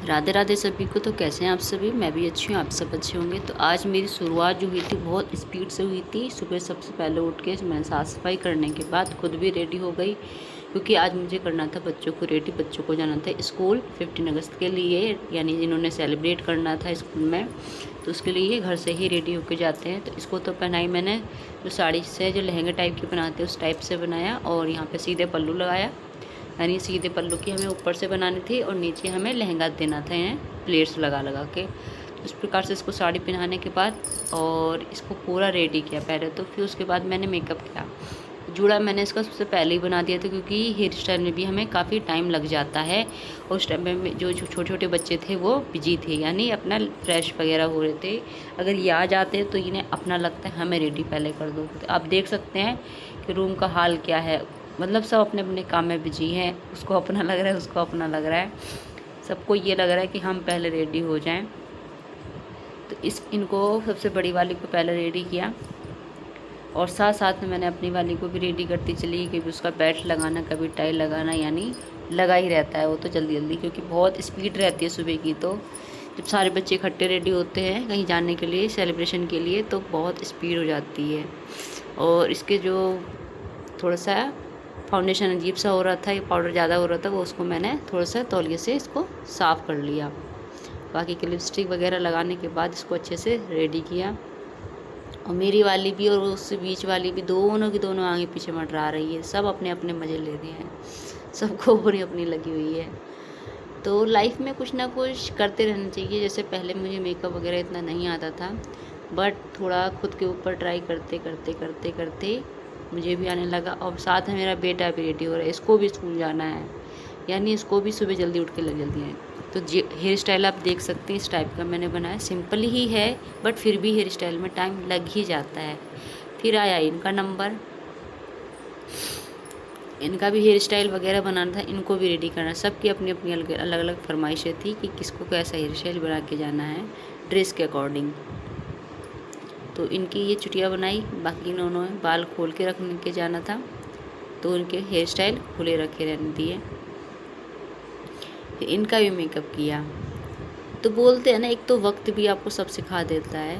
राधे राधे सभी को। तो कैसे हैं आप सभी? मैं भी अच्छी हूँ, आप सब अच्छे होंगे। तो आज मेरी शुरुआत जो हुई थी बहुत स्पीड से हुई थी। सुबह सबसे पहले उठ के मैंने साफ़ सफाई करने के बाद खुद भी रेडी हो गई, क्योंकि आज मुझे करना था बच्चों को रेडी। बच्चों को जाना था स्कूल 15 अगस्त के लिए, यानी इन्होंने सेलिब्रेट करना था स्कूल में, तो उसके लिए घर से ही रेडी होके जाते हैं। तो इसको तो पहनाई मैंने, जो साड़ी से जो लहंगे टाइप की बनाते हैं उस टाइप से बनाया, और यहाँ पर सीधे पल्लू लगाया, यानी सीधे पल्लू की हमें ऊपर से बनानी थी और नीचे हमें लहंगा देना था इन्हें प्लेट्स लगा लगा के। उस प्रकार से इसको साड़ी पहनाने के बाद और इसको पूरा रेडी किया पहले तो, फिर उसके बाद मैंने मेकअप किया। जूड़ा मैंने इसका सबसे पहले ही बना दिया था, क्योंकि हेयर स्टाइल में भी हमें काफ़ी टाइम लग जाता है। और उस टाइम में जो छोटे छोटे बच्चे थे वो बिजी थे, यानी अपना फ्रेश वगैरह हो रहे थे। अगर ये आ जाते तो इन्हें अपना लगता है हमें रेडी पहले कर दो। तो आप देख सकते हैं कि रूम का हाल क्या है, मतलब सब अपने अपने काम में बिजी हैं। उसको अपना लग रहा है, उसको अपना लग रहा है, सबको ये लग रहा है कि हम पहले रेडी हो जाएं। तो इनको सबसे बड़ी वाली को पहले रेडी किया, और साथ साथ में मैंने अपनी वाली को भी रेडी करती चली। कभी उसका बेल्ट लगाना, कभी टाई लगाना, यानी लगा ही रहता है वो तो जल्दी जल्दी, क्योंकि बहुत स्पीड रहती है सुबह की। तो जब सारे बच्चे इकट्ठे रेडी होते हैं कहीं जाने के लिए, सेलिब्रेशन के लिए, तो बहुत स्पीड हो जाती है। और इसके जो थोड़ा सा फाउंडेशन अजीब सा हो रहा था, ये पाउडर ज़्यादा हो रहा था, वो उसको मैंने थोड़ा सा तौलिए से इसको साफ़ कर लिया। बाकी के लिपस्टिक वगैरह लगाने के बाद इसको अच्छे से रेडी किया। और मेरी वाली भी और उससे बीच वाली भी, दोनों की दोनों आगे पीछे मंडरा रही है। सब अपने अपने मज़े ले रहे हैं, सबको अपनी अपनी लगी हुई है। तो लाइफ में कुछ ना कुछ करते रहना चाहिए। जैसे पहले मुझे मेकअप वगैरह इतना नहीं आता था, बट थोड़ा खुद के ऊपर ट्राई करते करते करते करते मुझे भी आने लगा। और साथ में मेरा बेटा भी रेडी हो रहा है, इसको भी स्कूल जाना है, यानी इसको भी सुबह जल्दी उठ के लग जल्दी है। तो हेयर स्टाइल आप देख सकते हैं, इस टाइप का मैंने बनाया। सिंपल ही है, बट फिर भी हेयर स्टाइल में टाइम लग ही जाता है। फिर आया इनका नंबर, इनका भी हेयर स्टाइल वगैरह बनाना था, इनको भी रेडी करना। सबकी अपनी अपनी अलग अलग फरमाइशें थी कि किसको कैसा हेयर स्टाइल बना के जाना है ड्रेस के अकॉर्डिंग। तो इनकी ये चुटिया बनाई, बाकी इन्होंने बाल खोल के रखने के जाना था, तो उनके हेयर स्टाइल खुले रखे रहने दिए। फिर इनका भी मेकअप किया। तो बोलते हैं ना, एक तो वक्त भी आपको सब सिखा देता है,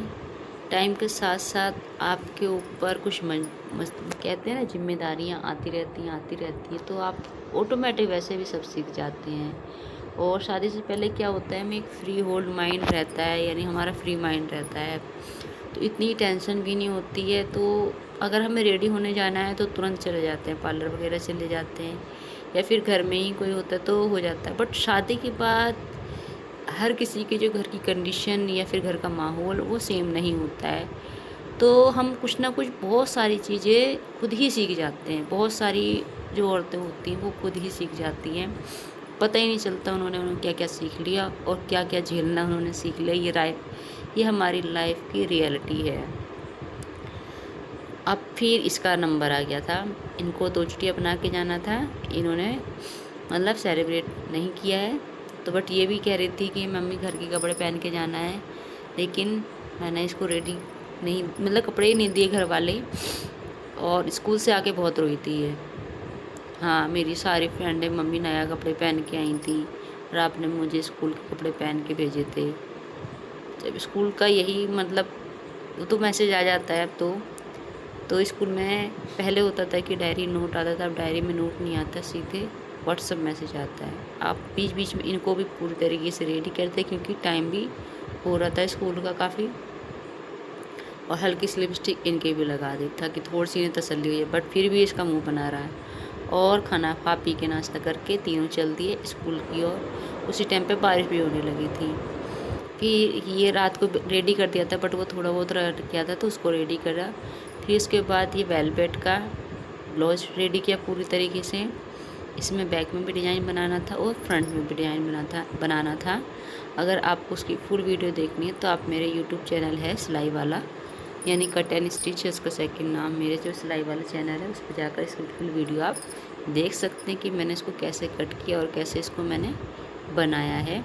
टाइम के साथ साथ आपके ऊपर कुछ कहते हैं ना, जिम्मेदारियाँ आती रहती हैं, तो आप ऑटोमेटिक वैसे भी सब सीख जाते हैं। और शादी से पहले क्या होता है, हमें एक फ्री होल्ड माइंड रहता है, यानी हमारा फ्री माइंड रहता है, तो इतनी टेंशन भी नहीं होती है। तो अगर हमें रेडी होने जाना है तो तुरंत चले जाते हैं, पार्लर वगैरह चले जाते हैं, या फिर घर में ही कोई होता है तो हो जाता है। बट शादी के बाद हर किसी के जो घर की कंडीशन या फिर घर का माहौल वो सेम नहीं होता है, तो हम कुछ ना कुछ बहुत सारी चीज़ें खुद ही सीख जाते हैं। बहुत सारी जो औरतें होती हैं वो खुद ही सीख जाती हैं, पता ही नहीं चलता उन्होंने क्या क्या सीख लिया और क्या क्या झेलना उन्होंने सीख लिया। ये हमारी लाइफ की रियलिटी है। अब फिर इसका नंबर आ गया था, इनको 2 छुट्टियाँ बना के जाना था। इन्होंने मतलब सेलिब्रेट नहीं किया है, तो बट ये भी कह रही थी कि मम्मी घर के कपड़े पहन के जाना है, लेकिन मैंने इसको रेडी नहीं, मतलब कपड़े ही नहीं दिए घर वाले। और स्कूल से आके बहुत रोई थी ये। हाँ, मेरी सारी फ्रेंडें मम्मी नया कपड़े पहन के आई थी और आपने मुझे स्कूल के कपड़े पहन के भेजे थे। जब स्कूल का यही मतलब वो तो मैसेज आ जाता है अब तो स्कूल में पहले होता था कि डायरी नोट आता था, अब डायरी में नोट नहीं आता, सीधे व्हाट्सएप मैसेज आता है। आप बीच बीच में इनको भी पूरी तरीके से रेडी करते, क्योंकि टाइम भी हो रहा था स्कूल का काफ़ी। और हल्की सी लिपस्टिक इनके भी लगा दी था कि थोड़ी सी इन्हें तसल्ली हुई है, बट फिर भी इसका मुँह बना रहा है। और खाना खा पी के नाश्ता करके तीनों चल दिए स्कूल की ओर। उसी टाइम पे बारिश भी होने लगी थी। फिर ये रात को रेडी कर दिया था, बट वो थोड़ा बहुत रह गया था तो उसको रेडी करा। फिर इसके बाद ये वेलवेट का ब्लाउज रेडी किया पूरी तरीके से। इसमें बैक में भी डिज़ाइन बनाना था और फ्रंट में भी डिज़ाइन बनाना था। अगर आपको उसकी फुल वीडियो देखनी है तो आप मेरे यूट्यूब चैनल है सिलाई वाला, यानी कट एंड स्टिच है उसका सेकंड नाम, मेरे जो सिलाई वाला चैनल है उस पर जाकर इसकी फुल वीडियो आप देख सकते हैं कि मैंने इसको कैसे कट किया और कैसे इसको मैंने बनाया है।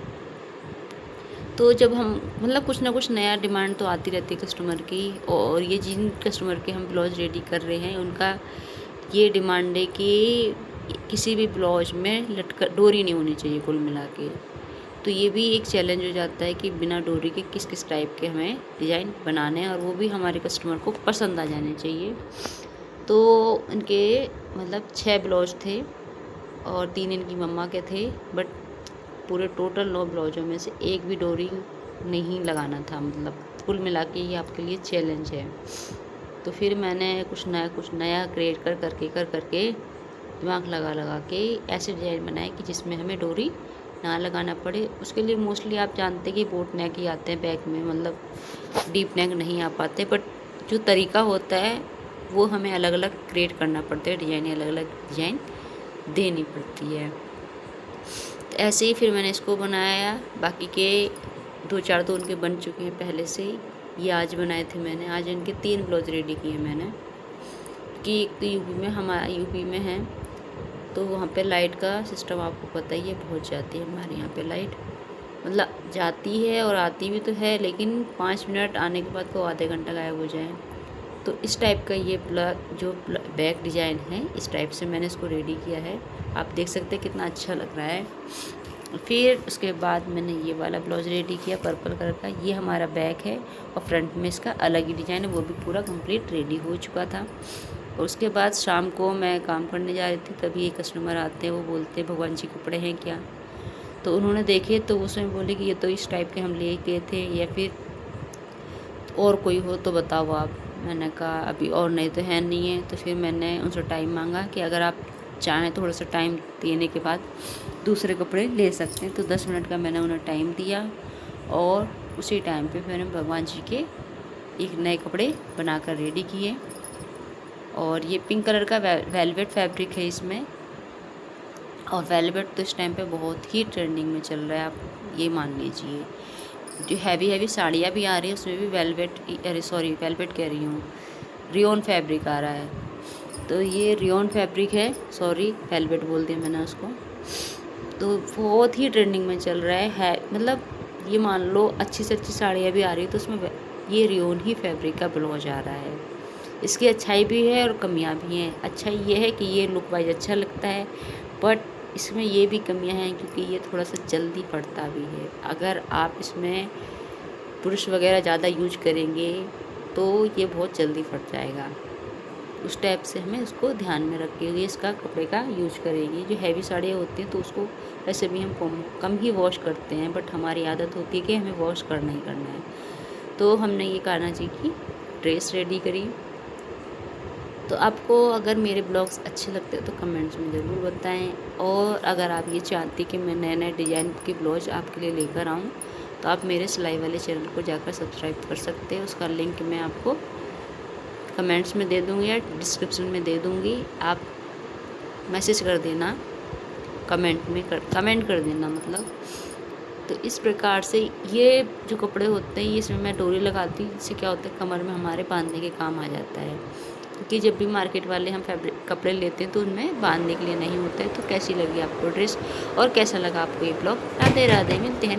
तो जब हम मतलब कुछ ना कुछ नया डिमांड तो आती रहती है कस्टमर की, और ये जिन कस्टमर के हम ब्लाउज रेडी कर रहे हैं उनका ये डिमांड है कि किसी भी ब्लाउज में डोरी नहीं होनी चाहिए कुल मिला के। तो ये भी एक चैलेंज हो जाता है कि बिना डोरी के किस किस टाइप के हमें डिज़ाइन बनाने हैं, और वो भी हमारे कस्टमर को पसंद आ जाने चाहिए। तो इनके मतलब 6 ब्लाउज थे और 3 इनकी मम्मा के थे, बट पूरे टोटल 9 ब्लाउजों में से एक भी डोरी नहीं लगाना था। मतलब कुल मिला के ये आपके लिए चैलेंज है। तो फिर मैंने कुछ नया क्रिएट कर करके दिमाग लगा के ऐसे डिज़ाइन बनाए कि जिसमें हमें डोरी ना लगाना पड़े। उसके लिए मोस्टली आप जानते हैं कि बोट नेक ही आते हैं बैक में, मतलब डीप नेक नहीं आ पाते, बट जो तरीका होता है वो हमें अलग अलग क्रिएट करना पड़ता है, डिज़ाइन अलग अलग डिज़ाइन देनी पड़ती है। तो ऐसे ही फिर मैंने इसको बनाया। बाकी के 2-4 तो उनके बन चुके हैं पहले से ही, ये आज बनाए थे मैंने। आज इनके 3 ब्लाउज रेडी किए मैंने, कि एक तो यूपी में है, तो वहाँ पे लाइट का सिस्टम आपको पता ही है, पहुँच जाती है हमारे यहाँ पे लाइट, मतलब जाती है और आती भी तो है, लेकिन 5 मिनट आने के बाद को आधे घंटा गायब हो जाए। तो इस टाइप का ये जो बैक डिज़ाइन है, इस टाइप से मैंने इसको रेडी किया है। आप देख सकते हैं कितना अच्छा लग रहा है। फिर उसके बाद मैंने ये वाला ब्लाउज रेडी किया पर्पल कलर का। ये हमारा बैक है और फ्रंट में इसका अलग ही डिज़ाइन है, वो भी पूरा कंप्लीट रेडी हो चुका था। और उसके बाद शाम को मैं काम करने जा रही थी, तभी एक कस्टमर आते हैं, वो बोलते हैं भगवान जी कपड़े हैं क्या? तो उन्होंने देखे तो उसमें बोले कि ये तो इस टाइप के हम ले गए थे, या फिर और कोई हो तो बताओ आप। मैंने कहा अभी और नहीं तो है नहीं है। तो फिर मैंने उनसे टाइम मांगा कि अगर आप चाहें थोड़ा सा टाइम देने के बाद दूसरे कपड़े ले सकते हैं। तो 10 मिनट का मैंने उन्हें टाइम दिया और उसी टाइम पे मैंने भगवान जी के एक नए कपड़े बनाकर रेडी किए। और ये पिंक कलर का वेलवेट फैब्रिक है इसमें, और वेलवेट तो इस टाइम पे बहुत ही ट्रेंडिंग में चल रहा है, आप ये मान लीजिए। जो हैवी साड़ियाँ भी आ रही है उसमें भी वेलवेट कह रही हूँ, रियोन फैब्रिक आ रहा है। तो ये रियोन फैब्रिक है, वेलवेट बोल दिया मैंने उसको। तो बहुत ही ट्रेंडिंग में चल रहा है, मतलब ये मान लो अच्छी से अच्छी साड़ियाँ भी आ रही है तो उसमें ये रियोन ही फैब्रिक का ब्लाउज आ रहा है। इसकी अच्छाई भी है और कमियाँ भी हैं। अच्छाई ये है कि ये लुक वाइज अच्छा लगता है, बट इसमें ये भी कमियां हैं क्योंकि ये थोड़ा सा जल्दी फटता भी है। अगर आप इसमें ब्रश वगैरह ज़्यादा यूज करेंगे तो ये बहुत जल्दी फट जाएगा। उस टाइप से हमें उसको ध्यान में रख के इसका कपड़े का यूज करेंगे। जो हैवी साड़ियाँ होती हैं तो उसको वैसे भी हम कम ही वॉश करते हैं, बट हमारी आदत होती है कि हमें वॉश करना ही करना है। तो हमने ये कान्हा जी की ड्रेस रेडी करी। तो आपको अगर मेरे ब्लॉग्स अच्छे लगते हैं तो कमेंट्स में ज़रूर बताएं, और अगर आप ये चाहती कि मैं नए नए डिज़ाइन के ब्लाउज आपके लिए लेकर आऊँ तो आप मेरे सिलाई वाले चैनल को जाकर सब्सक्राइब कर सकते हैं। उसका लिंक मैं आपको कमेंट्स में दे दूँगी या डिस्क्रिप्शन में दे दूँगी। आप मैसेज कर देना, कमेंट कर देना मतलब। तो इस प्रकार से ये जो कपड़े होते हैं, ये इसमें मैं डोरी लगाती हूँ, इससे क्या होता है कमर में हमारे बांधने के काम आ जाता है। क्योंकि जब भी मार्केट वाले हम कपड़े लेते हैं तो उनमें बांधने के लिए नहीं होता है। तो कैसी लगी आपको ड्रेस और कैसा लगा आपको ये ब्लॉग? राधे राधे, मिलते हैं।